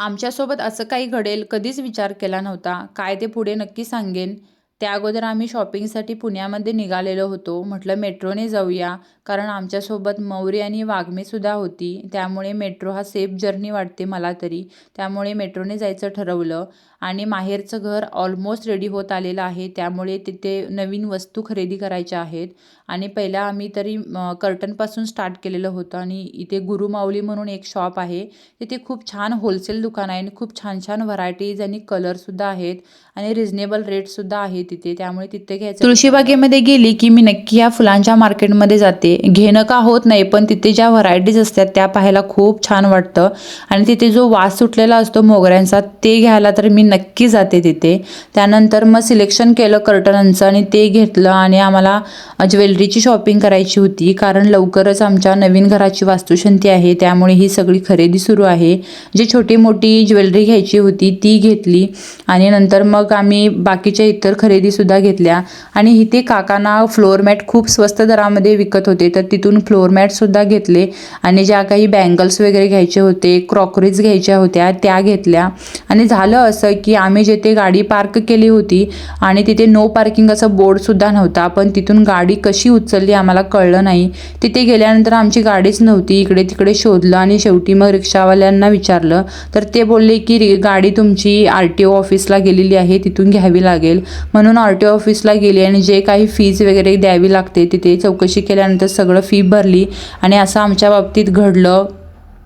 आमच्यासोबत असं काही घडेल कधीच विचार केला नव्हता. काय ते पुढे नक्की सांगेन. त्या अगोदर आम्ही शॉपिंगसाठी पुण्यामध्ये निघालेलो होतो. म्हटलं मेट्रोने जाऊया, कारण आमच्यासोबत मौरी आणि वाघमीसुद्धा होती. त्यामुळे मेट्रो हा सेफ जर्नी वाटते मला तरी. त्यामुळे मेट्रोने जायचं ठरवलं आणि माहेरचं घर ऑलमोस्ट रेडी होत आलेलं आहे. त्यामुळे तिथे नवीन वस्तू खरेदी करायच्या आहेत आणि पहिला आम्ही तरी कर्टनपासून स्टार्ट केलेलं होतं आणि इथे गुरुमाऊली म्हणून एक शॉप आहे. तिथे खूप छान होलसेल दुकान आहे आणि खूप छान छान व्हरायटीज आणि कलरसुद्धा आहेत आणि रिजनेबल रेटसुद्धा आहे तिथे. त्यामुळे तिथे घ्यायचं. तुळशीबागेमध्ये गेली की मी नक्की या फुलांच्या मार्केटमध्ये जाते. घेणं का होत नाही, पण तिथे ज्या व्हरायटीज असतात त्या पाहायला खूप छान वाटतं आणि तिथे जो वास सुटलेला असतो मोगऱ्यांचा ते घ्यायला तर मी नक्की जाते तिथे. त्यानंतर मग सिलेक्शन केलं कर्टनांचं आणि ते घेतलं आणि आम्हाला ज्वेलरीची शॉपिंग करायची होती, कारण लवकरच आमच्या नवीन घराची वास्तुशांती आहे. त्यामुळे ही सगळी खरेदी सुरू आहे. जी छोटी मोठी ज्वेलरी घ्यायची होती ती घेतली आणि नंतर मग आम्ही बाकीच्या इतर खरेदीसुद्धा घेतल्या. आणि इथे काकांना फ्लोअर मॅट खूप स्वस्त दरामध्ये विकत होते, तर तिथून फ्लोअर मॅटसुद्धा घेतले आणि ज्या काही बँगल्स वगैरे घ्यायचे होते, क्रॉकरीज घ्यायच्या होत्या त्या घेतल्या. आणि झालं असं की आम्ही जिथे गाडी पार्क केली होती आणि तिथे नो पार्किंग असं बोर्डसुद्धा नव्हता, पण तिथून गाडी कशी उचलली आम्हाला कळलं नाही. तिथे गेल्यानंतर आमची गाडीच नव्हती. इकडे तिकडे शोधलं आणि शेवटी मग रिक्षावाल्यांना विचारलं, तर ते बोलले की गाडी तुमची RTO ऑफिसला गेलेली आहे, तिथून घ्यावी लागेल. म्हणून RTO ऑफिसला गेली आणि जे काही फीज वगैरे द्यावी लागते तिथे चौकशी केल्यानंतर सगळं फी भरली आणि असं आमच्या बाबतीत घडलं.